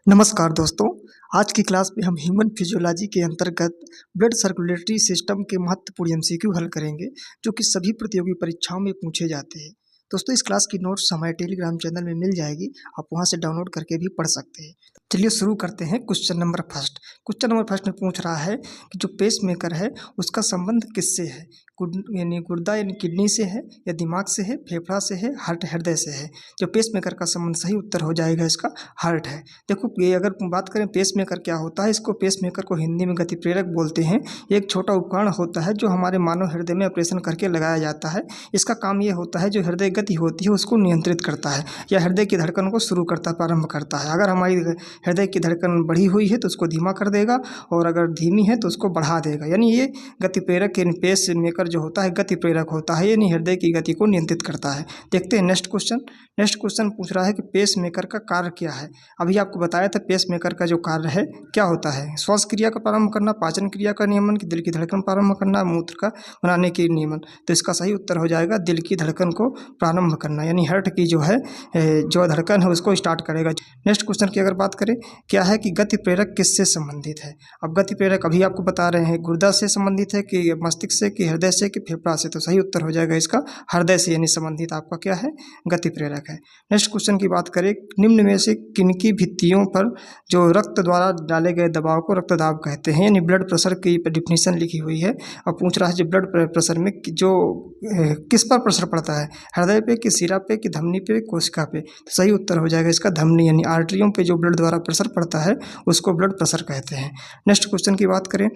नमस्कार दोस्तों। आज की क्लास में हम ह्यूमन फिजियोलॉजी के अंतर्गत ब्लड सर्कुलेटरी सिस्टम के महत्वपूर्ण एमसीक्यू हल करेंगे, जो कि सभी प्रतियोगी परीक्षाओं में पूछे जाते हैं। दोस्तों, इस क्लास की नोट्स हमारे टेलीग्राम चैनल में मिल जाएगी, आप वहां से डाउनलोड करके भी पढ़ सकते हैं। चलिए शुरू करते हैं। Question number first. Question number first में पूछ रहा है कि जो पेस मेकर है उसका संबंध किससे है। यानी गुर्दा यानी किडनी से है, या दिमाग से है, फेफड़ा से है, हार्ट हृदय से है। जो पेस मेकर का संबंध सही उत्तर हो जाएगा इसका हार्ट है। देखो, ये अगर बात करें पेस मेकर क्या होता है, इसको पेस मेकर को हिंदी में गति प्रेरक बोलते हैं। ये एक छोटा उपकरण होता है जो हमारे मानव हृदय में ऑपरेशन करके लगाया जाता है। इसका काम ये होता है जो हृदय गति होती है उसको नियंत्रित करता है, या हृदय की धड़कन को शुरू करता प्रारंभ करता है। अगर हमारी हृदय की धड़कन बढ़ी हुई है तो उसको धीमा कर देगा, और अगर धीमी है तो उसको बढ़ा देगा। यानी ये गति प्रेरक यानी पेस मेकर जो होता है गति प्रेरक होता है, यानी हृदय की गति को नियंत्रित करता है। देखते हैं नेक्स्ट क्वेश्चन। नेक्स्ट क्वेश्चन पूछ रहा है कि पेस मेकर का कार्य क्या है। अभी आपको बताया था पेस मेकर का जो कार्य है क्या होता है। श्वास क्रिया का प्रारंभ करना, पाचन क्रिया का नियमन, कि दिल की धड़कन प्रारंभ करना, मूत्र का बनाने के नियमन। तो इसका सही उत्तर हो जाएगा दिल की धड़कन को प्रारंभ करना, यानी हार्ट की जो है जो धड़कन है उसको स्टार्ट करेगा। नेक्स्ट क्वेश्चन की अगर बात करें, क्या है कि गति प्रेरक किससे संबंधित है। अब गति प्रेरक अभी आपको बता रहे हैं गुर्दा से संबंधित है, कि मस्तिष्क से, कि हृदय से, कि फेफड़ा से। तो सही उत्तर हो जाएगा इसका हृदय से, यानी संबंधित आपका क्या है गति प्रेरक है। नेक्स्ट क्वेश्चन की बात करें, निम्न में से किनकी भित्तियों पर जो रक्त द्वारा डाले गए दबाव को रक्तदाब कहते हैं, यानी ब्लड प्रेशर की डिफिनीशन लिखी हुई है। अब पूछ रहा है जो ब्लड प्रेशर में जो किस पर प्रेशर पड़ता है, हृदय पे, कि सिरा पे, कि धमनी पे, कोशिका पे। तो सही उत्तर हो जाएगा इसका धमनी, यानी आर्टरियों पे जो ब्लड द्वारा प्रेशर पड़ता है उसको ब्लड प्रेशर कहते हैं। नेक्स्ट क्वेश्चन की बात करें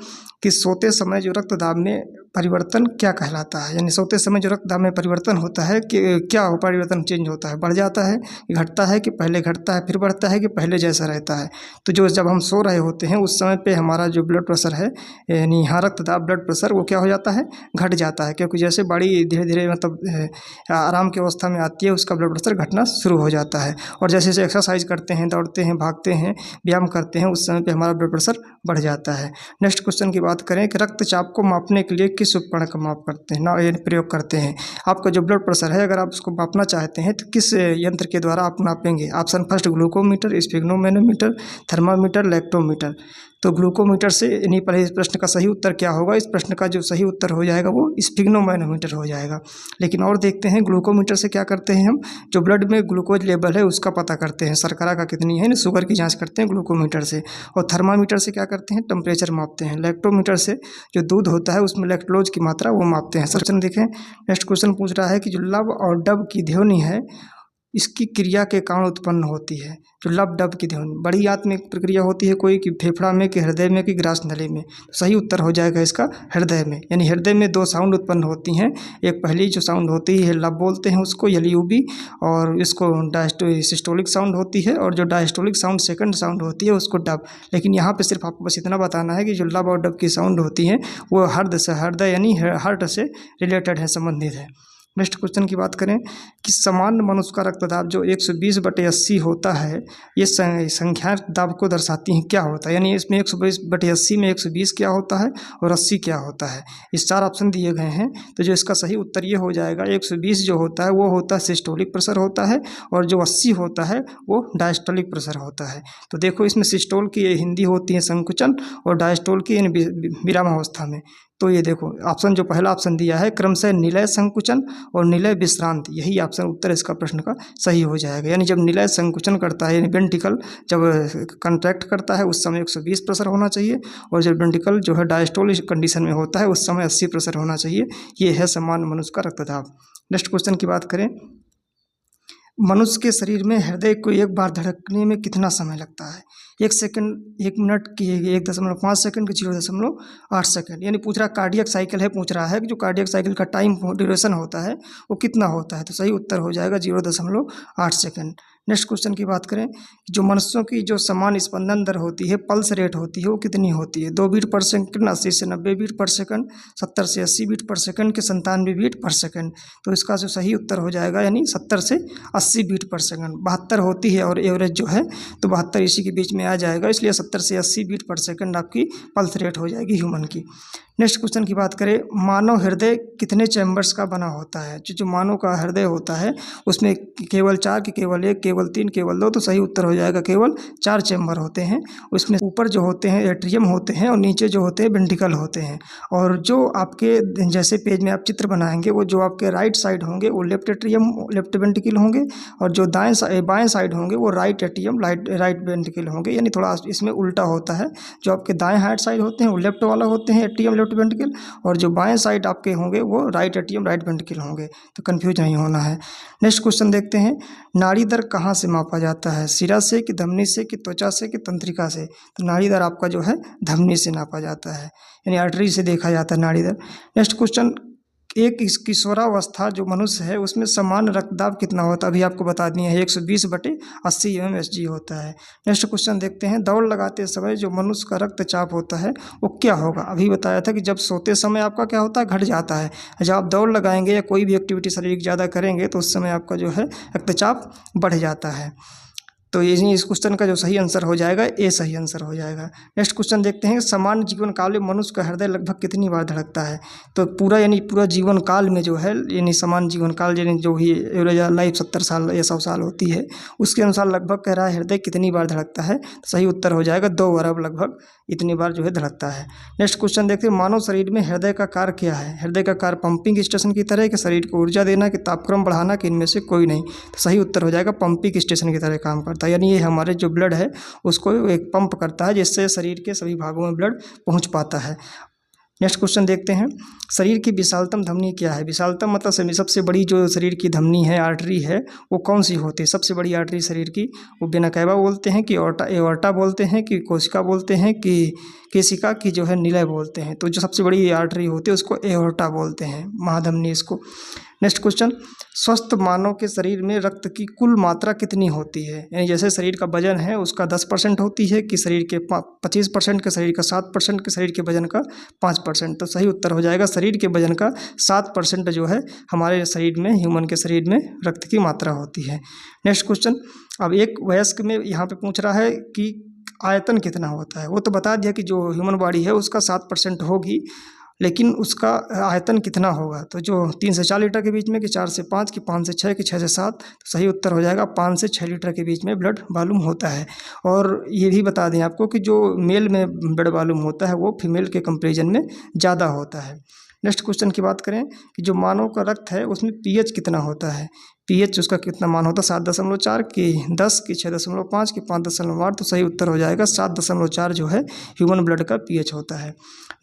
कि सोते समय जो रक्तदाब में परिवर्तन क्या कहलाता है, यानी सोते समय जो रक्तदाब में परिवर्तन होता है कि क्या परिवर्तन चेंज होता है, बढ़ जाता है, घटता है, कि पहले घटता है फिर बढ़ता है, कि पहले जैसा रहता है। तो जो जब हम सो रहे होते हैं उस समय पे हमारा जो ब्लड प्रेशर है, यानी यहाँ रक्तदाब ब्लड प्रेशर, वो क्या हो जाता है घट जाता है, क्योंकि जैसे बॉडी धीरे धीरे मतलब आराम की अवस्था में आती है उसका ब्लड प्रेशर घटना शुरू हो जाता है। और जैसे जैसे एक्सरसाइज करते हैं, दौड़ते हैं, भागते हैं, व्यायाम करते हैं, उस समय पे हमारा ब्लड प्रेशर बढ़ जाता है। नेक्स्ट क्वेश्चन की बात करें कि रक्तचाप को मापने के लिए किस उपकरण का माप करते हैं ना प्रयोग करते हैं। आपका जो ब्लड प्रेशर है अगर आप उसको मापना चाहते हैं तो किस यंत्र के द्वारा आप नापेंगे। Option first glucometer, sphygmomanometer, thermometer, lactometer. तो ग्लूकोमीटर से यानी पहले इस प्रश्न का सही उत्तर क्या होगा। इस प्रश्न का जो सही उत्तर हो जाएगा वो स्फिग्नोमेनोमीटर हो जाएगा। लेकिन और देखते हैं ग्लूकोमीटर से क्या करते हैं, हम जो ब्लड में ग्लूकोज लेवल है उसका पता करते हैं, शर्करा का कितनी है, शुगर की जांच करते हैं ग्लूकोमीटर से। और थर्मामीटर से क्या करते हैं, टेम्परेचर मापते हैं। लैक्टोमीटर से जो दूध होता है उसमें लैक्टोज की मात्रा वो मापते हैं। क्वेश्चन देखें। नेक्स्ट क्वेश्चन पूछ रहा है कि जो लब और डब की ध्वनि है इसकी क्रिया के कारण उत्पन्न होती है। जो लब डब की ध्वनि बड़ी आत्मिक प्रक्रिया होती है कोई, कि फेफड़ा में, कि हृदय में, कि ग्रास नली में। तो सही उत्तर हो जाएगा इसका हृदय में, यानी हृदय में दो साउंड उत्पन्न होती हैं। एक पहली जो साउंड होती है लब बोलते हैं उसको, एलयूबी, और इसको सिस्टोलिक साउंड होती है, और जो डायस्टोलिक साउंड सेकंड साउंड होती है उसको डब। लेकिन यहाँ पे सिर्फ आपको बस इतना बताना है कि जो लब और डब की साउंड होती है वो हृदय यानी हार्ट से रिलेटेड है, संबंधित है। नेक्स्ट क्वेश्चन की बात करें कि सामान्य मनुष्य का रक्तदाब जो 120/80 होता है, ये संख्या दाब को दर्शाती है, क्या होता है। यानी इसमें 120/80 में 120 क्या होता है और 80 क्या होता है। इस 4 ऑप्शन दिए गए हैं, तो जो इसका सही उत्तर ये हो जाएगा 120 जो होता है वो होता है सिस्टोलिक प्रेशर होता है, और जो 80 होता है वो डायस्टोलिक प्रेशर होता है। तो देखो इसमें सिस्टोल की हिंदी होती है संकुचन, और डायस्टोल की विरामावस्था में। तो ये देखो ऑप्शन जो पहला ऑप्शन दिया है क्रमशः निलय संकुचन और निलय विश्रांति, यही ऑप्शन उत्तर इसका प्रश्न का सही हो जाएगा। यानी जब निलय संकुचन करता है, यानी वेंट्रिकल जब कंट्रैक्ट करता है उस समय 120 प्रेशर होना चाहिए, और जब वेंट्रिकल जो है डायस्टोल कंडीशन में होता है उस समय 80 प्रेशर होना चाहिए। ये है सामान्य मनुष्य का रक्तदाब। नेक्स्ट क्वेश्चन की बात करें, मनुष्य के शरीर में हृदय को एक बार धड़कने में कितना समय लगता है। 1 सेकंड, 1 मिनट की 1.5 सेकंड की 0.8 सेकंड। यानी पूछ रहा कार्डियक साइकिल है, पूछ रहा है कि जो कार्डियक साइकिल का टाइम ड्यूरेशन होता है वो कितना होता है। तो सही उत्तर हो जाएगा 0.8 सेकंड। नेक्स्ट क्वेश्चन की बात करें, जो मनुष्यों की जो समान स्पंदन दर होती है, पल्स रेट होती है, वो कितनी होती है। 2 बीट पर सेकंड, 80 से 90 बीट पर सेकंड, 70 से 80 बीट पर सेकंड, के 97 बीट पर सेकंड। तो इसका जो सही उत्तर हो जाएगा यानी 70 से 80 बीट पर सेकंड। 72 होती है और एवरेज जो है तो 72 इसी के बीच में आ जाएगा, इसलिए 70 से 80 बीट पर सेकंड आपकी पल्स रेट हो जाएगी ह्यूमन की। नेक्स्ट क्वेश्चन की बात करें, मानव हृदय कितने चैम्बर्स का बना होता है। जो मानव का हृदय होता है उसमें केवल 4 की केवल 1, केवल 3, केवल 2, तो सही उत्तर हो जाएगा केवल 4 चैम्बर होते हैं। उसमें ऊपर जो होते हैं एट्रियम होते हैं और नीचे जो होते हैं वेंट्रिकल होते हैं। और जो आपके जैसे पेज में आप चित्र बनाएंगे वो जो आपके राइट साइड होंगे वो लेफ्ट एट्रियम लेफ्ट वेंट्रिकल होंगे, और जो बाएं साइड होंगे वो राइट एट्रियम राइट वेंट्रिकल होंगे। यानी थोड़ा इसमें उल्टा होता है, जो आपके दाएं हाइट साइड होते हैं वो लेफ्ट वाला होते हैं एट्रियम लेफ्ट वेंट्रिकल, और जो बाएं साइड आपके होंगे वो राइट एट्रियम राइट वेंट्रिकल होंगे। तो कंफ्यूज नहीं होना है। नेक्स्ट क्वेश्चन देखते हैं, नाड़ी दर कहाँ से मापा जाता है? सिरा से कि धमनी से कि त्वचा से कि तंत्रिका से? तो नाड़ी दर आपका जो है धमनी से नापा जाता है, यानी आर्टरी से देखा जाता है नाड़ी दर। नेक्स्ट क्वेश्चन, एक किशोरावस्था जो मनुष्य है उसमें सामान्य रक्तदाब कितना होता है? अभी आपको बता दिए हैं 120/80 mmHg होता है। नेक्स्ट क्वेश्चन देखते हैं, दौड़ लगाते समय जो मनुष्य का रक्तचाप होता है वो क्या होगा? अभी बताया था कि जब सोते समय आपका क्या होता है, घट जाता है। जब आप दौड़ लगाएंगे या कोई भी एक्टिविटी शारीरिक ज़्यादा करेंगे तो उस समय आपका जो है रक्तचाप बढ़ जाता है। तो ये इस क्वेश्चन का जो सही आंसर हो जाएगा ए सही आंसर हो जाएगा। नेक्स्ट क्वेश्चन देखते हैं, सामान्य जीवन काल में मनुष्य का हृदय लगभग कितनी बार धड़कता है? तो पूरा जीवन काल में जो है, यानी सामान्य जीवन काल यानी जो भी एवरेज लाइफ 70 साल या 100 साल होती है, उसके अनुसार लगभग कह रहा है हृदय कितनी बार धड़कता है? तो सही उत्तर हो जाएगा 2 अरब लगभग इतनी बार जो है धड़कता है। नेक्स्ट क्वेश्चन देखते हैं, मानव शरीर में हृदय का कार्य क्या है? हृदय का कार्य पंपिंग स्टेशन की तरह कि शरीर को ऊर्जा देना कि तापक्रम बढ़ाना कि इनमें से कोई नहीं? तो सही उत्तर हो जाएगा पंपिंग स्टेशन की तरह काम करता है, यानी ये हमारे जो ब्लड है उसको एक पंप करता है जिससे शरीर के सभी भागों में ब्लड पहुंच पाता है। नेक्स्ट क्वेश्चन देखते हैं, शरीर की विशालतम धमनी क्या है? विशालतम मतलब सबसे बड़ी जो शरीर की धमनी है, आर्टरी है, वो कौन सी होती है? सबसे बड़ी आर्टरी शरीर की वो वेना कैवा बोलते हैं कि एओर्टा बोलते हैं कि कोशिका बोलते हैं कि केशिका की जो है निलय बोलते हैं? तो जो सबसे बड़ी आर्टरी होती है उसको एओर्टा बोलते हैं, महाधमनी इसको। नेक्स्ट क्वेश्चन, स्वस्थ मानव के शरीर में रक्त की कुल मात्रा कितनी होती है? यानी जैसे शरीर का वजन है उसका 10% होती है कि शरीर के 25%, के शरीर का 7%, के शरीर के वजन का 5%? तो सही उत्तर हो जाएगा शरीर के वजन का 7% जो है हमारे शरीर में, ह्यूमन के शरीर में रक्त की मात्रा होती है। नेक्स्ट क्वेश्चन, अब एक वयस्क में यहाँ पे पूछ रहा है कि आयतन कितना होता है? वो तो बता दिया कि जो ह्यूमन बॉडी है उसका 7% होगी, लेकिन उसका आयतन कितना होगा? तो जो 3 से 4 लीटर के बीच में, कि 4 से 5, कि 5 से 6, कि 6 से 7? तो सही उत्तर हो जाएगा 5 से 6 लीटर के बीच में ब्लड वॉल्यूम होता है। और ये भी बता दें आपको कि जो मेल में ब्लड वॉल्यूम होता है वो फीमेल के कंपेरिजन में ज़्यादा होता है। नेक्स्ट क्वेश्चन की बात करें कि जो मानव का रक्त है उसमें पीएच कितना होता है? पीएच उसका कितना मान होता है? 7.4, कि 10, कि 6.5, कि 5.8? तो सही उत्तर हो जाएगा 7.4 जो है ह्यूमन ब्लड का पीएच होता है।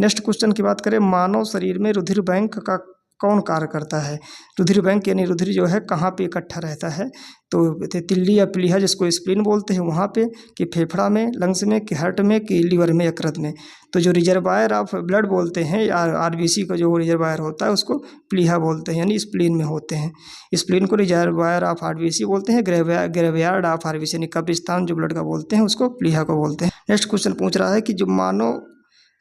नेक्स्ट क्वेश्चन की बात करें, मानव शरीर में रुधिर बैंक का कौन कार्य करता है? रुधिर बैंक यानी रुधिर जो है कहाँ पे इकट्ठा रहता है? तो तिल्ली या प्लीहा जिसको स्प्लीन बोलते हैं वहाँ पे, कि फेफड़ा में, लंग्स में, कि हार्ट में, कि लीवर में, यकृत में? तो जो रिजर्वायर ऑफ ब्लड बोलते हैं, आरबीसी का जो रिजर्वायर होता है उसको प्लीहा बोलते हैं, यानी स्प्लीन में होते हैं। स्प्लीन को रिजर्वायर ऑफ आरबीसी बोलते हैं, ग्रेवयार्ड ऑफ आरबीसी यानी कब्रिस्तान जो ब्लड का बोलते हैं उसको प्लीहा को बोलते हैं। नेक्स्ट क्वेश्चन पूछ रहा है कि जो मानव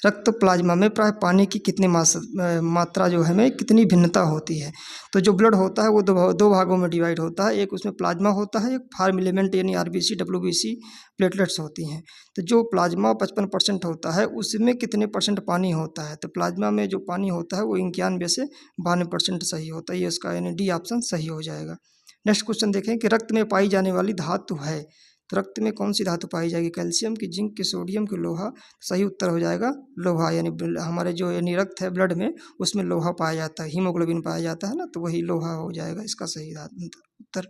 रक्त प्लाज्मा में प्राय पानी की कितनी मात्रा जो है में कितनी भिन्नता होती है? तो जो ब्लड होता है वो दो भागों में डिवाइड होता है, एक उसमें प्लाज्मा होता है, एक फार्म एलिमेंट यानी आरबीसी, डब्ल्यूबीसी, प्लेटलेट्स होती हैं। तो जो प्लाज्मा 55% होता है उसमें कितने % पानी होता है? तो प्लाज्मा में जो पानी होता है वो 91 से 92% सही होता है, ये इसका यानी डी ऑप्शन सही हो जाएगा। नेक्स्ट क्वेश्चन देखें कि रक्त में पाई जाने वाली धातु है, तो रक्त में कौन सी धातु पाई जाएगी? कैल्शियम, की जिंक, की सोडियम, की लोहा? सही उत्तर हो जाएगा लोहा, यानी हमारे जो यानी रक्त है ब्लड में उसमें लोहा पाया जाता है, हीमोग्लोबिन पाया जाता है ना, तो वही लोहा हो जाएगा इसका सही उत्तर।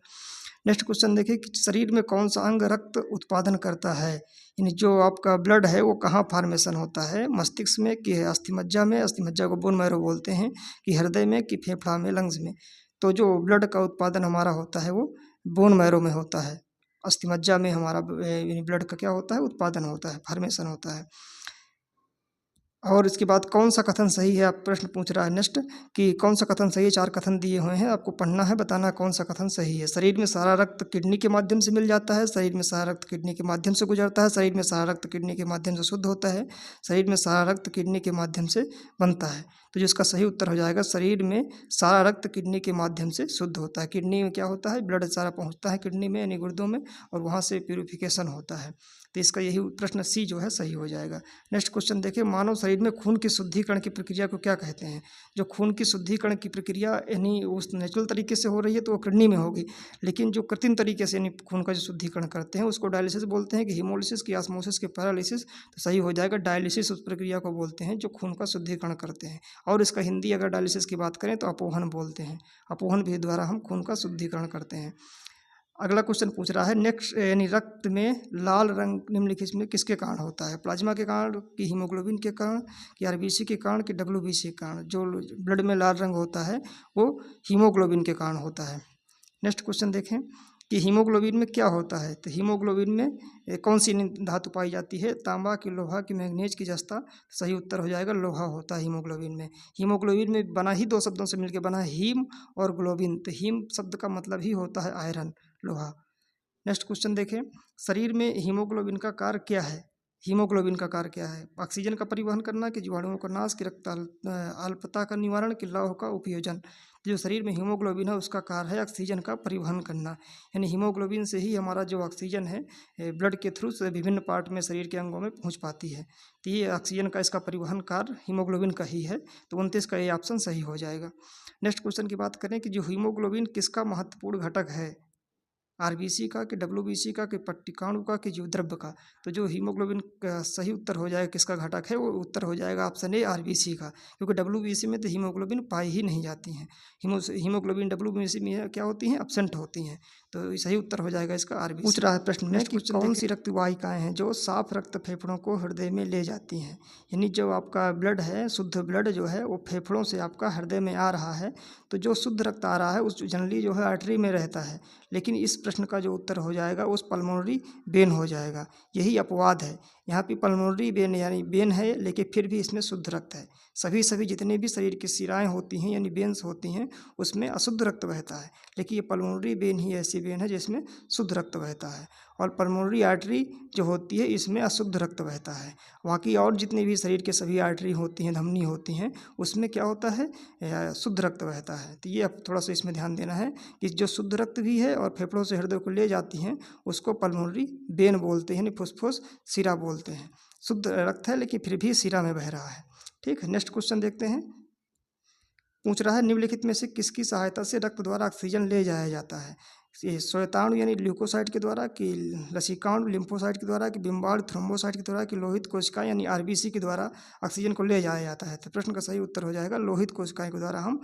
नेक्स्ट क्वेश्चन देखिए कि शरीर में कौन सा अंग रक्त उत्पादन करता है? यानी जो आपका ब्लड है वो कहाँ फॉर्मेशन होता है? मस्तिष्क में, कि अस्थिमज्जा में? अस्थिमज्जा को बोन मैरो बोलते हैं, कि हृदय में, कि फेफड़ा में, लंग्स में? तो जो ब्लड का उत्पादन हमारा होता है वो बोन मैरो में होता है, अस्थिमज्जा में हमारा ब्लड का क्या होता है? उत्पादन होता है, फॉर्मेशन होता है। और इसके बाद कौन सा कथन सही है, आप प्रश्न पूछ रहा है नेक्स्ट कि कौन सा कथन सही है? 4 कथन दिए हुए हैं, आपको पढ़ना है, बताना कौन सा कथन सही है। शरीर में सारा रक्त किडनी के माध्यम से मिल जाता है, शरीर में सारा रक्त किडनी के माध्यम से गुजरता है, शरीर में सारा रक्त किडनी के माध्यम से शुद्ध होता है, शरीर में सारा रक्त किडनी के माध्यम से बनता है। तो जिसका सही उत्तर हो जाएगा शरीर में सारा रक्त किडनी के माध्यम से शुद्ध होता है। किडनी में क्या होता है? ब्लड सारा पहुँचता है किडनी में यानी गुर्दों में, और वहाँ से प्यूरिफिकेशन होता है। तो इसका यही प्रश्न सी जो है सही हो जाएगा। नेक्स्ट क्वेश्चन देखिए, मानव शरीर शरीर में खून की शुद्धिकरण की प्रक्रिया को क्या कहते हैं? जो खून की शुद्धिकरण की प्रक्रिया यानी उस नेचुरल तरीके से हो रही है तो वो किडनी में होगी, लेकिन जो कृत्रिम तरीके से यानी खून का जो शुद्धिकरण करते हैं उसको डायलिसिस बोलते हैं कि हीमोलिसिस की ऑस्मोसिस की पैरालिसिस, तो सही हो जाएगा डायलिसिस उस प्रक्रिया को बोलते हैं जो खून का शुद्धिकरण करते हैं। और इसका हिंदी अगर डायलिसिस की बात करें तो अपोहन बोलते हैं। अपोहन विधि द्वारा हम खून का शुद्धिकरण करते हैं। अगला क्वेश्चन पूछ रहा है नेक्स्ट यानी रक्त में लाल रंग निम्नलिखित में किसके कारण होता है? प्लाज्मा के कारण, कि हीमोग्लोबिन के कारण, कि आरबीसी के कारण, कि डब्ल्यूबीसी के कारण? जो ब्लड में लाल रंग होता है वो हीमोग्लोबिन के कारण होता है। नेक्स्ट क्वेश्चन देखें कि हीमोग्लोबिन में क्या होता है? तो हीमोग्लोबिन में कौन सी धातु पाई जाती है? तांबा, की लोहा, की मैग्नीज, की जस्ता? सही उत्तर हो जाएगा लोहा होता है हीमोग्लोबिन में। हीमोग्लोबिन में बना ही दो शब्दों से मिलकर बना है, हीम और ग्लोबिन। तो हीम शब्द का मतलब ही होता है आयरन, लोहा। नेक्स्ट क्वेश्चन देखें, शरीर में हीमोग्लोबिन का कार्य क्या है? हीमोग्लोबिन का कार्य क्या है? ऑक्सीजन का परिवहन करना, कि जीवाणुओं का नाश, कि रक्त अल्पता का निवारण, कि लौह का उपयोजन? जो शरीर में हीमोग्लोबिन है उसका कार्य है ऑक्सीजन का परिवहन करना, यानी हीमोग्लोबिन से ही हमारा जो ऑक्सीजन है ब्लड के थ्रू से विभिन्न पार्ट में शरीर के अंगों में पहुंच पाती है। तो ये ऑक्सीजन का इसका परिवहन कार्य हीमोग्लोबिन का ही है, तो 29 का ये ऑप्शन सही हो जाएगा। नेक्स्ट क्वेश्चन की बात करें कि जो हीमोग्लोबिन किसका महत्वपूर्ण घटक है? आरबीसी का, कि डब्ल्यूबीसी का, कि पट्टिकाणु का, कि जीवद्रव्य का? तो जो हीमोग्लोबिन का सही उत्तर हो जाएगा किसका घटक है, वो उत्तर हो जाएगा ऑप्शन ए आरबीसी का, क्योंकि डब्ल्यूबीसी में तो हीमोग्लोबिन पाई ही नहीं जाती हैं। हीमोग्लोबिन डब्ल्यूबीसी में क्या होती हैं? एब्सेंट होती हैं। तो सही उत्तर हो जाएगा इसका आरबीसी। पूछ रहा है प्रश्न में कि कौन सी रक्त वाहिकाएं हैं जो साफ रक्त फेफड़ों को हृदय में ले जाती हैं? यानी जो आपका ब्लड है, शुद्ध ब्लड जो है वो फेफड़ों से आपका हृदय में आ रहा है, तो जो शुद्ध रक्त आ रहा है उस जनरली जो है आर्टरी में रहता है, लेकिन इस प्रश्न का जो उत्तर हो जाएगा उस पल्मोनरी वेन हो जाएगा। यही अपवाद है, यहाँ पे पल्मोनरी वेन यानी वेन है लेकिन फिर भी इसमें शुद्ध रक्त है। सभी जितने भी शरीर की शिराएं होती हैं यानी वेन्स होती हैं उसमें अशुद्ध रक्त बहता है, लेकिन ये पल्मोनरी वेन ही ऐसी वेन है जिसमें शुद्ध रक्त बहता है। और पल्मोनरी आर्टरी जो होती है इसमें अशुद्ध रक्त बहता है। बाकी और जितनी भी शरीर के सभी आर्टरी होती हैं, धमनी होती हैं, उसमें क्या होता है? शुद्ध रक्त बहता है। तो ये अब थोड़ा सा इसमें ध्यान देना है कि जो शुद्ध रक्त भी है और फेफड़ों से हृदय को ले जाती हैं उसको पल्मोनरी वेन बोलते हैं, यानी फुसफुस शिरा बोलते हैं। शुद्ध रक्त है लेकिन फिर भी शिरा में बह रहा है। ठीक है, नेक्स्ट क्वेश्चन देखते हैं। पूछ रहा है निम्नलिखित में से किसकी सहायता से रक्त द्वारा ऑक्सीजन ले जाया जाता है? ये श्वेताणु यानी ल्यूकोसाइट के द्वारा, कि लसिकाणु लिम्फोसाइट के द्वारा, कि बिम्बाणु थ्रोम्बोसाइट के द्वारा, कि लोहित कोशिकाएं यानी आरबीसी के द्वारा ऑक्सीजन को ले जाया जाता है? तो प्रश्न का सही उत्तर हो जाएगा लोहित कोशिकाएं के द्वारा हम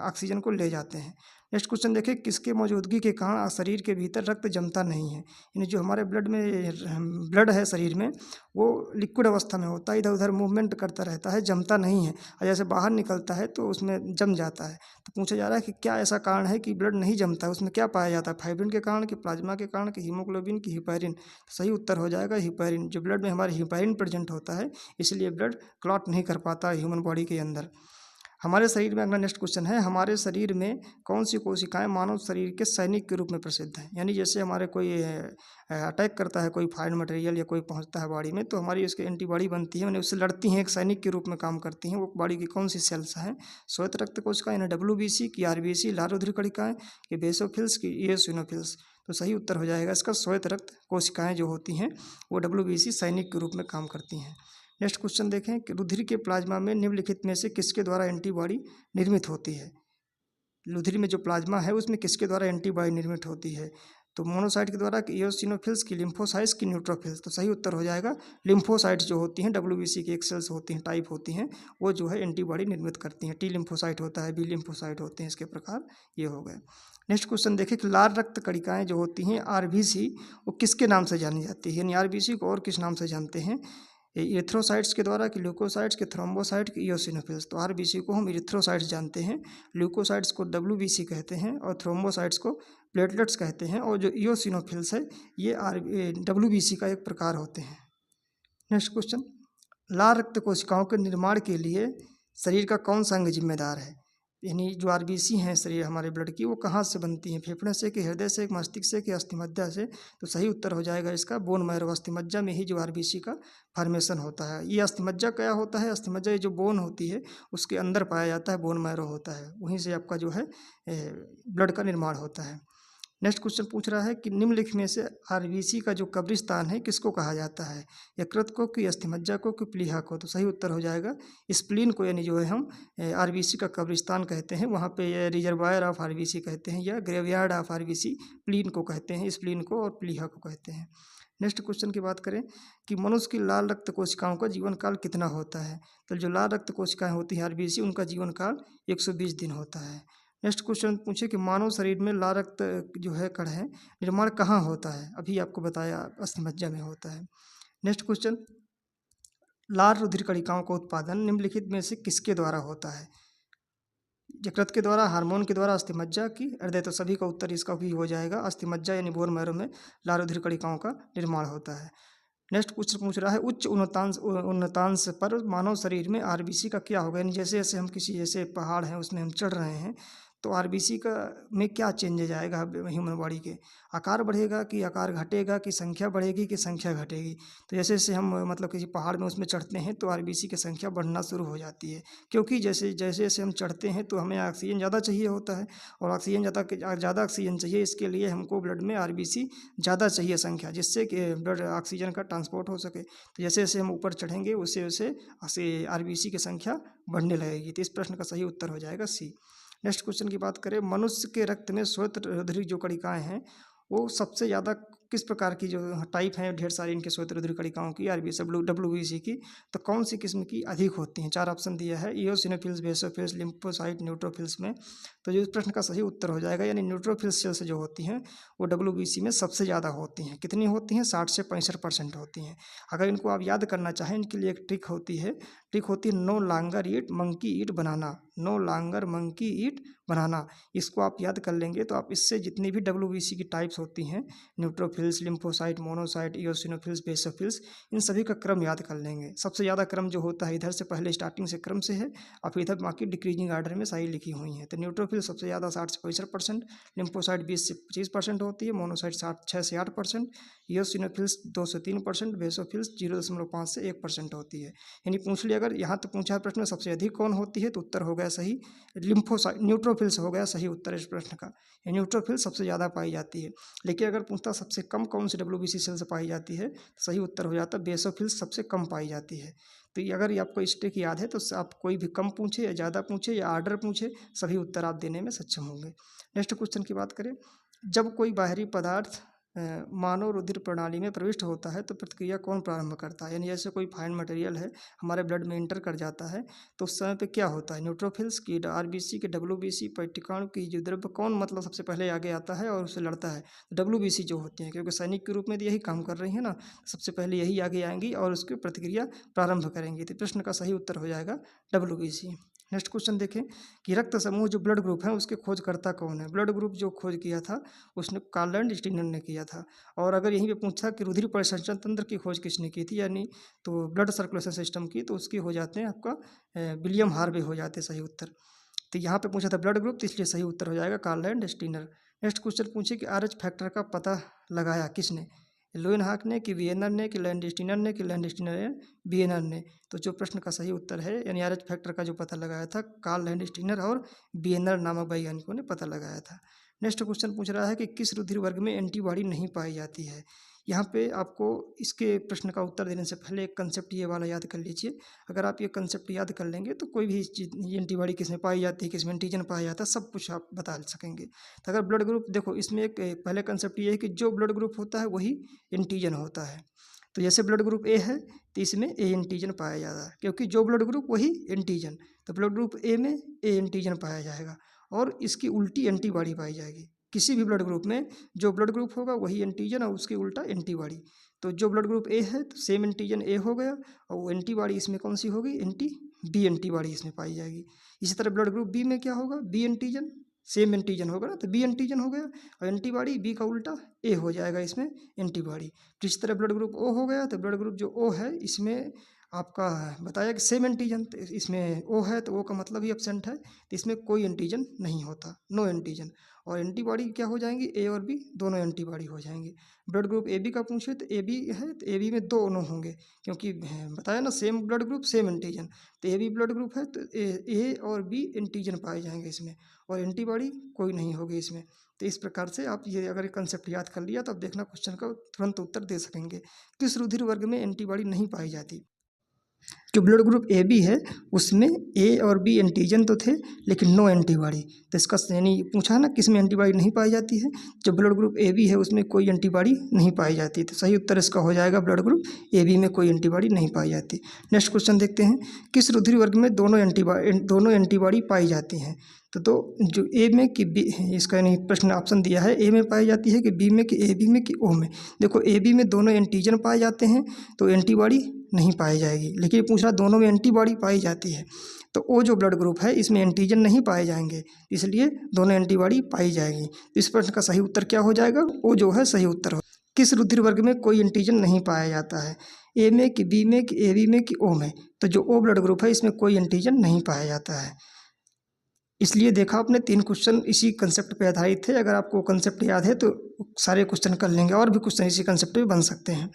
ऑक्सीजन को ले जाते हैं। नेक्स्ट क्वेश्चन देखें, किसके मौजूदगी के कारण शरीर के भीतर रक्त जमता नहीं है? यानी जो हमारे ब्लड है शरीर में वो लिक्विड अवस्था में होता है, इधर उधर मूवमेंट करता रहता है, जमता नहीं है, और जैसे बाहर निकलता है तो उसमें जम जाता है। तो पूछा जा रहा है कि क्या ऐसा कारण है कि ब्लड नहीं जमता है? उसमें क्या पाया जाता है? फाइब्रिन के कारण, कि प्लाज्मा के कारण, कि हीमोग्लोबिन, की हिपैरिन? सही उत्तर हो जाएगा हिपैरिन। जो ब्लड में हमारे हिपैरिन प्रेजेंट होता है इसलिए ब्लड क्लॉट नहीं कर पाता ह्यूमन बॉडी के अंदर। हमारे शरीर में अगला नेक्स्ट क्वेश्चन है, हमारे शरीर में कौन सी कोशिकाएं मानव शरीर के सैनिक के रूप में प्रसिद्ध हैं? यानी जैसे हमारे कोई अटैक करता है, कोई फायर मटेरियल या कोई पहुंचता है बॉडी में, तो हमारी उसकी एंटीबॉडी बनती है, यानी उससे लड़ती हैं, एक सैनिक के रूप में काम करती हैं। वो बॉडी की कौन सी सेल्स हैं? श्वेत रक्त कोशिकाएं यानी डब्ल्यूबीसी, की आरबीसी लाल रुधिर कणिकाएं, कि बेसोफिल्स, की इओसिनोफिल्स? तो सही उत्तर हो जाएगा इसका श्वेत रक्त कोशिकाएं जो होती हैं वो डब्ल्यूबीसी सैनिक के रूप में काम करती हैं। नेक्स्ट क्वेश्चन देखें कि रुधिर के प्लाज्मा में निम्नलिखित में से किसके द्वारा एंटीबॉडी निर्मित होती है? रुधिर में जो प्लाज्मा है उसमें किसके द्वारा एंटीबॉडी निर्मित होती है? तो मोनोसाइट के द्वारा, कि इओसिनोफिल्स, की लिम्फोसाइट्स, की न्यूट्रोफिल्स? तो सही उत्तर हो जाएगा लिम्फोसाइट्स जो होती हैं डब्ल्यूबीसी की एक सेल्स होती हैं, टाइप होती हैं, वो जो है एंटीबॉडी निर्मित करती हैं। टी लिम्फोसाइट होता है, बी लिम्फोसाइट होते हैं, इसके प्रकार ये हो गए। नेक्स्ट क्वेश्चन देखें कि लाल रक्त कणिकाएं जो होती हैं आरबीसी वो किसके नाम से जानी जाती है? यानी आरबीसी को और किस नाम से जानते हैं? इरिथ्रोसाइट्स के द्वारा, कि ल्यूकोसाइट्स, के थ्रोम्बोसाइट, की इओसिनोफिल्स? तो आरबीसी को हम इरिथ्रोसाइट्स जानते हैं, ल्यूकोसाइट्स को डब्ल्यूबीसी कहते हैं, और थ्रोम्बोसाइट्स को प्लेटलेट्स कहते हैं, और जो इओसिनोफिल्स है ये डब्ल्यूबीसी का एक प्रकार होते हैं। नेक्स्ट क्वेश्चन, लाल रक्त कोशिकाओं के निर्माण के लिए शरीर का कौन सा अंग जिम्मेदार है? यानी जो आरबीसी हैं शरीर हमारे ब्लड की वो कहाँ से बनती हैं? फेफड़े से, कि हृदय से, कि मस्तिष्क से, कि अस्थिमज्जा से? तो सही उत्तर हो जाएगा इसका बोन मैरो। अस्थिमज्जा में ही जो आरबीसी का फॉर्मेशन होता है। ये अस्थिमज्जा क्या होता है? अस्थिमज्जा ये जो बोन होती है उसके अंदर पाया जाता है, बोन मैरो होता है, वहीं से आपका जो है ब्लड का निर्माण होता है। नेक्स्ट क्वेश्चन पूछ रहा है कि निम्नलिखित में से आरबीसी का जो कब्रिस्तान है किसको कहा जाता है, यकृत को कि अस्थिमज्जा को कि प्लीहा को। तो सही उत्तर हो जाएगा स्प्लीन को, यानी जो है हम आरबीसी का कब्रिस्तान कहते हैं, वहाँ पे रिजर्वायर ऑफ आरबीसी कहते हैं या ग्रेवयार्ड ऑफ आरबीसी प्लीन को कहते हैं, स्प्लीन को और प्लीहा को कहते हैं। नेक्स्ट क्वेश्चन की बात करें कि मनुष्य की लाल रक्त कोशिकाओं का जीवन काल कितना होता है। तो जो लाल रक्त कोशिकाएं होती हैं आरबीसी, उनका जीवन काल 120 दिन होता है। नेक्स्ट क्वेश्चन पूछे कि मानव शरीर में लाल रक्त जो है कण है निर्माण कहाँ होता है, अभी आपको बताया अस्थिमज्जा में होता है। नेक्स्ट क्वेश्चन, लाल रुधिर कणिकाओं का उत्पादन निम्नलिखित में से किसके द्वारा होता है, यकृत के द्वारा, हार्मोन के द्वारा, अस्थिमज्जा की हृदय। तो सभी का उत्तर इसका भी हो जाएगा, अस्थिमज्जा यानी बोन मैरो में लाल रुधिर कणिकाओं का निर्माण होता है। नेक्स्ट क्वेश्चन पूछ रहा है उच्च उन्नतांश पर मानव शरीर में आरबीसी का क्या होगा, यानी जैसे जैसे हम किसी जैसे पहाड़ हैं उसमें हम चढ़ रहे हैं तो आरबीसी का में क्या चेंजेज आएगा ह्यूमन बॉडी के, आकार बढ़ेगा कि आकार घटेगा कि संख्या बढ़ेगी कि संख्या घटेगी। तो जैसे जैसे हम मतलब किसी पहाड़ में उसमें चढ़ते हैं तो आरबीसी की संख्या बढ़ना शुरू हो जाती है, क्योंकि जैसे जैसे जैसे हम चढ़ते हैं तो हमें ऑक्सीजन ज़्यादा चाहिए होता है, और ऑक्सीजन ज़्यादा ऑक्सीजन चाहिए, इसके लिए हमको ब्लड में आरबीसी ज़्यादा चाहिए संख्या, जिससे कि ब्लड ऑक्सीजन का ट्रांसपोर्ट हो सके। तो जैसे जैसे हम ऊपर चढ़ेंगे उससे वैसे आरबीसी की संख्या बढ़ने लगेगी। तो इस प्रश्न का सही उत्तर हो जाएगा सी। नेक्स्ट क्वेश्चन की बात करें, मनुष्य के रक्त में श्वेत रुधिर जो कणिकाएं हैं वो सबसे ज़्यादा किस प्रकार की जो टाइप हैं, ढेर सारी इनके श्वेत रुधिर कणिकाओं की आरबीसी डब्ल्यूबीसी की, तो कौन सी किस्म की अधिक होती हैं। 4 ऑप्शन दिया है, इओसिनोफिल्स, बेसोफिल्स, लिम्फोसाइट, न्यूट्रोफिल्स में। तो जो इस प्रश्न का सही उत्तर हो जाएगा, यानी न्यूट्रोफिल्स सेल्स जो होती हैं वो डब्ल्यूबीसी में सबसे ज़्यादा होती हैं। कितनी होती हैं, 60 से 65% होती हैं। अगर इनको आप याद करना चाहें, इनके लिए एक ट्रिक होती है नो लॉन्गर ईट मंकी ईट बनाना, नो लॉन्गर मंकी ईट बनाना। इसको आप याद कर लेंगे तो आप इससे जितनी भी डब्ल्यूबीसी की टाइप्स होती हैं, neutrophils, lymphocyte, monocyte, eosinophils, basophils, इन सभी का क्रम याद कर लेंगे। सबसे ज़्यादा क्रम जो होता है इधर से पहले स्टार्टिंग से क्रम से है, और फिर इधर बाकी डिक्रीजिंग आर्डर में सारी लिखी हुई हैं। तो न्यूट्रोफिल सबसे ज़्यादा 60 से 65%, लिम्फोसाइट 20 से 25% होती है, मोनोसाइट 6 से 8%, इओसिनोफिल्स 2 से 3%, बेसोफिल्स 0.5 से 1% होती है। यानी पूछ लिया, अगर यहाँ तो पूछा है प्रश्न में सबसे अधिक कौन होती है, तो उत्तर हो गया सही लिम्फोसाइट, न्यूट्रोफिल्स हो गया सही उत्तर इस प्रश्न का। न्यूट्रोफिल सबसे ज़्यादा पाई जाती है। लेकिन अगर पूछता सबसे कम कौन सी डब्ल्यूबीसी सेल से पाई जाती है, तो सही उत्तर हो जाता बेसोफिल्स सबसे कम पाई जाती है। तो ये अगर ये आपको स्टेक याद है तो आप कोई भी कम पूछे या ज़्यादा पूछे या आर्डर पूछे, सभी उत्तर आप देने में सक्षम होंगे। नेक्स्ट क्वेश्चन की बात करें, जब कोई बाहरी पदार्थ मानव रुधिर प्रणाली में प्रविष्ट होता है तो प्रतिक्रिया कौन प्रारंभ करता है, यानी जैसे कोई फाइन मटेरियल है हमारे ब्लड में इंटर कर जाता है तो उस समय पे क्या होता है, न्यूट्रोफिल्स की, आरबीसी की, डब्ल्यूबीसी, पट्टिकाणु की, जो द्रव्य कौन मतलब सबसे पहले आगे आता है और उससे लड़ता है, डब्ल्यूबीसी जो होती हैं, क्योंकि सैनिक के रूप में यही काम कर रही है ना, सबसे पहले यही आगे आएंगी और उसकी प्रतिक्रिया प्रारंभ करेंगी। तो प्रश्न का सही उत्तर हो जाएगा डब्ल्यूबीसी। नेक्स्ट क्वेश्चन देखें कि रक्त समूह जो ब्लड ग्रुप है उसके खोजकर्ता कौन है। ब्लड ग्रुप जो खोज किया था उसने कार्ल स्टीनर ने किया था। और अगर यहीं पे पूछा कि रुधिर परिसंचरण तंत्र की खोज किसने की थी, यानी तो ब्लड सर्कुलेशन सिस्टम की, तो उसकी हो जाते हैं आपका विलियम हार्वे हो जाते हैं सही उत्तर। तो यहाँ पे पूछा था ब्लड ग्रुप, तो इसलिए सही उत्तर हो जाएगा कार्ल स्टीनर। नेक्स्ट क्वेश्चन पूछे कि आरएच फैक्टर का पता लगाया किसने, लोएनहाक ने कि वियनर ने कि लैंडस्टीनर ने कि लैंडस्टीनर ने वियनर ने। तो जो प्रश्न का सही उत्तर है, यानी आरएच फैक्टर का जो पता लगाया था कार्ल लैंडस्टीनर और वियनर नामक वैज्ञानिकों ने पता लगाया था। नेक्स्ट क्वेश्चन पूछ रहा है कि किस रुधिर वर्ग में एंटीबॉडी नहीं पाई जाती है। यहाँ पे आपको इसके प्रश्न का उत्तर देने से पहले एक कंसेप्ट ये वाला याद कर लीजिए। अगर आप ये कंसेप्ट याद कर लेंगे तो कोई भी एंटीबॉडी किस में पाई जाती है, किस में एंटीजन पाया जाता है, सब कुछ आप बता सकेंगे। तो अगर ब्लड ग्रुप देखो, इसमें एक पहले कंसेप्ट ये है कि जो ब्लड ग्रुप होता है वही एंटीजन होता है। तो जैसे ब्लड ग्रुप ए है तो इसमें ए एंटीजन पाया जाता है, क्योंकि जो ब्लड ग्रुप वही एंटीजन। तो ब्लड ग्रुप ए में ए एंटीजन पाया जाएगा और इसकी उल्टी एंटीबॉडी पाई जाएगी। किसी भी ब्लड ग्रुप में जो ब्लड ग्रुप होगा वही एंटीजन और उसकी उल्टा एंटीबॉडी। तो जो ब्लड ग्रुप ए है तो सेम एंटीजन ए हो गया, और वो एंटीबॉडी इसमें कौन सी होगी, बी एंटीबॉडी इसमें पाई जाएगी। इसी तरह ब्लड ग्रुप बी में क्या होगा, बी एंटीजन, सेम एंटीजन होगा ना, तो बी एंटीजन हो गया, और एंटीबॉडी बी का उल्टा ए हो जाएगा इसमें एंटीबॉडी। तो इस तरह ब्लड ग्रुप ओ हो गया, तो ब्लड ग्रुप जो ओ है इसमें आपका बताया कि सेम एंटीजन, तो इसमें ओ है तो ओ का मतलब ही एब्सेंट है, तो इसमें कोई एंटीजन नहीं होता, नो एंटीजन। और एंटीबॉडी क्या हो जाएंगी, ए और बी दोनों एंटीबॉडी हो जाएंगी। ब्लड ग्रुप ए बी का पूछे तो ए बी है तो ए बी में दोनों होंगे, क्योंकि बताया ना same blood group same antigen. तो ए बी ब्लड ग्रुप है तो ए और बी एंटीजन पाए जाएंगे इसमें, और एंटीबॉडी कोई नहीं होगी इसमें। तो इस प्रकार से आप ये अगर कंसेप्ट याद कर लिया तो आप देखना क्वेश्चन का तुरंत उत्तर दे सकेंगे। किस रुधिर वर्ग में एंटीबॉडी नहीं पाई जाती? जो ब्लड ग्रुप ए बी है उसमें ए और बी एंटीजन तो थे लेकिन नो एंटीबॉडी। तो इसका यानी पूछा ना किस में एंटीबॉडी नहीं पाई जाती है, जो ब्लड ग्रुप ए बी है उसमें कोई एंटीबॉडी नहीं पाई जाती। तो सही उत्तर इसका हो जाएगा ब्लड ग्रुप ए बी में कोई एंटीबॉडी नहीं पाई जाती। नेक्स्ट क्वेश्चन देखते हैं, किस रुधिर वर्ग में दोनों एंटीबॉडी पाई जाती हैं? तो जो ए में कि बी, इसका यानी प्रश्न ऑप्शन दिया है ए में पाई जाती है कि बी में कि ए बी में कि ओ में। देखो ए बी में दोनों एंटीजन पाए जाते हैं तो एंटीबॉडी नहीं पाई जाएगी, लेकिन ये पूछ रहा दोनों में एंटीबॉडी पाई जाती है। तो ओ जो ब्लड ग्रुप है इसमें एंटीजन नहीं पाए जाएंगे, इसलिए दोनों एंटीबॉडी पाई जाएगी। तो इस प्रश्न का सही उत्तर क्या हो जाएगा? ओ जो है सही उत्तर हो। किस रुधिर वर्ग में कोई एंटीजन नहीं पाया जाता है? ए में कि बी में कि ए बी में कि ओ में। तो जो ओ ब्लड ग्रुप है इसमें कोई एंटीजन नहीं पाया जाता है। इसलिए देखा आपने 3 क्वेश्चन इसी कंसेप्ट पे आधारित थे। अगर आपको कंसेप्ट याद है तो सारे क्वेश्चन कर लेंगे, और भी क्वेश्चन इसी कंसेप्ट पे बन सकते हैं।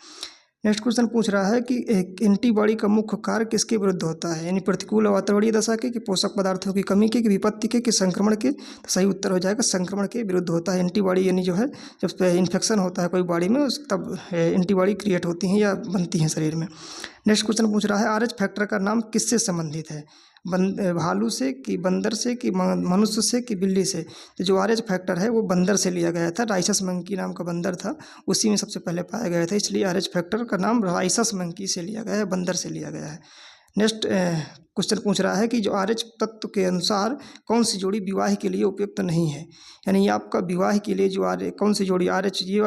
नेक्स्ट क्वेश्चन पूछ रहा है कि एक एंटीबॉडी का मुख्य कार्य किसके विरुद्ध होता है? यानी प्रतिकूल वातावरणीय दशा के, कि पोषक पदार्थों की कमी के, कि विपत्ति के, कि संक्रमण के। तो सही उत्तर हो जाएगा संक्रमण के विरुद्ध होता है एंटीबॉडी। यानी जो है जब इन्फेक्शन होता है कोई बॉडी में तब एंटीबॉडी क्रिएट होती हैं या बनती हैं शरीर में। नेक्स्ट क्वेश्चन पूछ रहा है आरएच फैक्टर का नाम किससे संबंधित है? भालू से, कि बंदर से, कि मनुष्य से, कि बिल्ली से। तो जो आरएच फैक्टर है वो बंदर से लिया गया था। राइसस मंकी नाम का बंदर था, उसी में सबसे पहले पाया गया था, इसलिए आरएच फैक्टर का नाम राइसस मंकी से लिया गया है, बंदर से लिया गया है। नेक्स्ट क्वेश्चन पूछ रहा है कि जो आरएच तत्व के अनुसार कौन सी जोड़ी विवाह के लिए उपयुक्त नहीं है? यानी ये आपका विवाह के लिए जो कौन सी जोड़ी आरएच, ये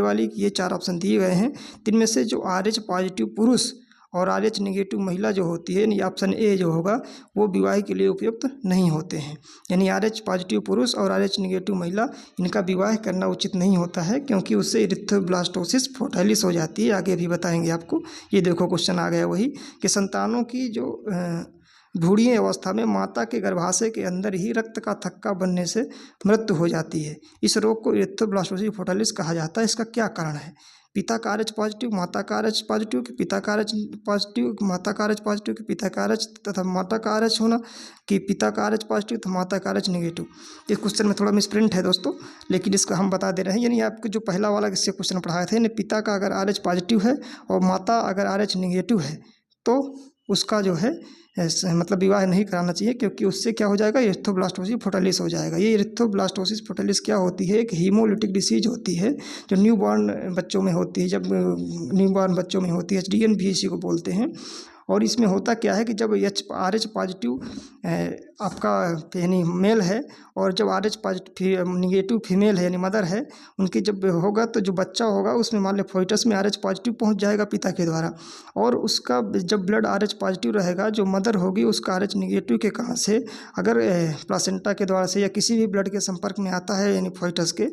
वाली, ये 4 ऑप्शन दिए गए हैं। जिनमें से जो आरएच पॉजिटिव पुरुष और आरएच नेगेटिव महिला जो होती है, यानी ऑप्शन ए जो होगा वो विवाह के लिए उपयुक्त नहीं होते हैं। यानी आरएच पॉजिटिव पुरुष और आरएच नेगेटिव महिला, इनका विवाह करना उचित नहीं होता है, क्योंकि उससे इरिथ्रोब्लास्टोसिस फोर्टाइलिस हो जाती है। आगे भी बताएंगे आपको। ये देखो क्वेश्चन आ गया वही कि संतानों की जो भ्रूणीय अवस्था में माता के गर्भाशय के अंदर ही रक्त का थक्का बनने से मृत्यु हो जाती है। इस रोग को इरिथ्रोब्लास्टोसिस फोर्टाइलिस कहा जाता है। इसका क्या कारण है? पिता का आरएच पॉजिटिव, माता का आरएच पॉजिटिव, कि पिता का आरएच पॉजिटिव, माता का आरएच पॉजिटिव, कि पिता का आरएच तथा माता का आरएच होना, कि पिता का आरएच पॉजिटिव तथा माता का आरएच नेगेटिव। इस क्वेश्चन में थोड़ा मिसप्रिंट है दोस्तों, लेकिन इसका हम बता दे रहे हैं। यानी आपको जो पहला वाला इससे क्वेश्चन पढ़ाए थे, यानी पिता का अगर आरएच पॉजिटिव है और माता अगर आरएच नेगेटिव है तो उसका जो है मतलब विवाह नहीं कराना चाहिए, क्योंकि उससे क्या हो जाएगा? इरिथ्रोब्लास्टोसिस फोर्टाइलिस हो जाएगा। ये इरिथ्रोब्लास्टोसिस फोर्टाइलिस क्या होती है? एक हीमोलिटिक डिसीज होती है जो न्यूबॉर्न बच्चों में होती है। जब न्यूबॉर्न बच्चों में होती है, HDN भी इसी को बोलते हैं। और इसमें होता क्या है कि जब आरएच पॉजिटिव आपका यानी मेल है और जब आरएच पॉजिटिव निगेटिव फीमेल है यानी मदर है, उनकी जब होगा तो जो बच्चा होगा उसमें मान लो फोइटस में आरएच पॉजिटिव पहुंच जाएगा पिता के द्वारा, और उसका जब ब्लड आरएच पॉजिटिव रहेगा, जो मदर होगी उसका आरएच निगेटिव के कारण से अगर प्लासेंटा के द्वारा से या किसी भी ब्लड के संपर्क में आता है यानी फोइटस के,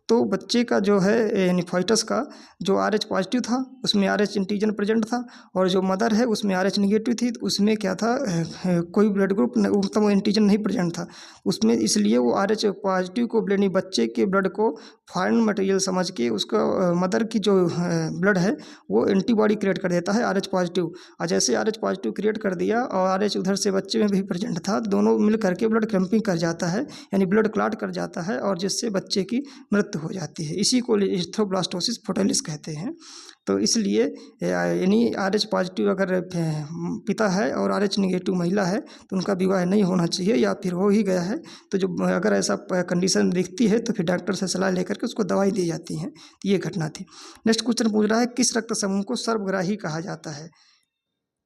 तो बच्चे का जो है यानी फोइटस का जो आरएच पॉजिटिव था उसमें आरएच एंटीजन प्रेजेंट था, और जो मदर है उसमें आरएच निगेटिव थी, तो उसमें क्या था कोई ब्लड ग्रुप मतलब एंटीजन नहीं प्रेजेंट था उसमें, इसलिए वो आरएच पॉजिटिव को यानी बच्चे के ब्लड को फॉरेन मटेरियल समझ के उसका मदर की जो ब्लड है वो एंटीबॉडी क्रिएट कर देता है आरएच पॉजिटिव। और जैसे आरएच पॉजिटिव क्रिएट कर दिया और आरएच उधर से बच्चे में भी प्रेजेंट था, दोनों मिल करके ब्लड क्रम्पिंग कर जाता है यानी ब्लड क्लॉट कर जाता है, और जिससे बच्चे की मृत्यु हो जाती है। इसी को इरिथ्रोब्लास्टोसिस फोर्टाइलिस कहते हैं। तो इसलिए यानी आरएच पॉजिटिव अगर पिता है और आरएच निगेटिव महिला है तो उनका विवाह नहीं होना चाहिए, या फिर हो ही गया है तो जो अगर ऐसा कंडीशन दिखती है तो फिर डॉक्टर से सलाह लेकर के उसको दवाई दी जाती है। तो ये घटना थी। नेक्स्ट क्वेश्चन पूछ रहा है किस रक्त समूह को सर्वग्राही कहा जाता है?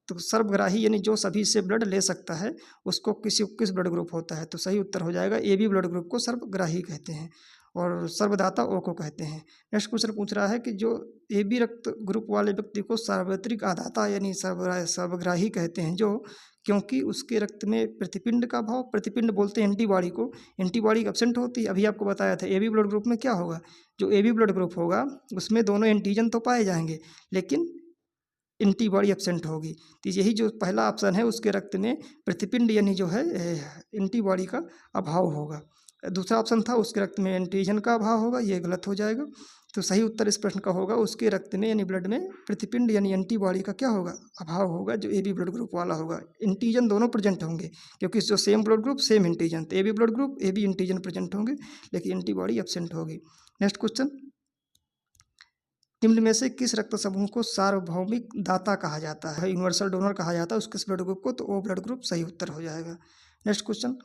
तो सर्वग्राही यानी जो सभी से ब्लड ले सकता है उसको किस ब्लड ग्रुप होता है? तो सही उत्तर हो जाएगा AB ब्लड ग्रुप को सर्वग्राही कहते हैं, और सर्वदाता O को कहते हैं। नेक्स्ट क्वेश्चन पूछ रहा है कि जो AB रक्त ग्रुप वाले व्यक्ति को सार्वत्रिक आदाता यानी सर्वग्राही कहते हैं, जो क्योंकि उसके रक्त में प्रतिपिंड का भाव, प्रतिपिंड बोलते हैं एंटीबॉडी को, एंटीबॉडी एब्सेंट होती है। अभी आपको बताया था AB ब्लड ग्रुप में क्या होगा, जो AB ब्लड ग्रुप होगा उसमें दोनों एंटीजन तो पाए जाएंगे लेकिन एंटीबॉडी एब्सेंट होगी। तो यही जो पहला ऑप्शन है उसके रक्त में प्रतिपिंड यानी जो है एंटीबॉडी का अभाव होगा। दूसरा ऑप्शन था उसके रक्त में एंटीजन का अभाव होगा, ये गलत हो जाएगा। तो सही उत्तर इस प्रश्न का होगा उसके रक्त में यानी ब्लड में प्रतिपिंड यानी एंटीबॉडी का क्या होगा, अभाव होगा, जो AB ब्लड ग्रुप वाला होगा। एंटीजन दोनों प्रेजेंट होंगे क्योंकि जो same blood group same antigen, तो AB blood group AB antigen present होंगे लेकिन एंटीबॉडी एब्सेंट होगी। नेक्स्ट क्वेश्चन, निम्न में से किस रक्त समूह को सार्वभौमिक दाता कहा जाता है, यूनिवर्सल डोनर कहा जाता है उस किस ब्लड ग्रुप को, तो O ब्लड ग्रुप सही उत्तर हो जाएगा। नेक्स्ट क्वेश्चन,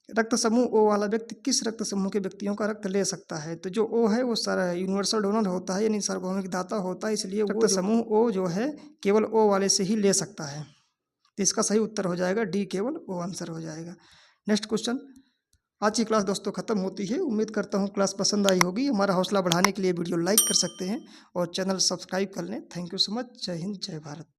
रक्त समूह O वाला व्यक्ति किस रक्त समूह के व्यक्तियों का रक्त ले सकता है, तो जो O है वो सारा यूनिवर्सल डोनर होता है यानी सार्वभौमिक दाता होता है, इसलिए रक्त समूह O जो है केवल O वाले से ही ले सकता है, तो इसका सही उत्तर हो जाएगा D, केवल O आंसर हो जाएगा। नेक्स्ट क्वेश्चन, आज की क्लास दोस्तों खत्म होती है। उम्मीद करता हूँ क्लास पसंद आई होगी। हमारा हौसला बढ़ाने के लिए वीडियो लाइक कर सकते हैं और चैनल सब्सक्राइब कर लें। Thank you so much. जय हिंद, जय भारत।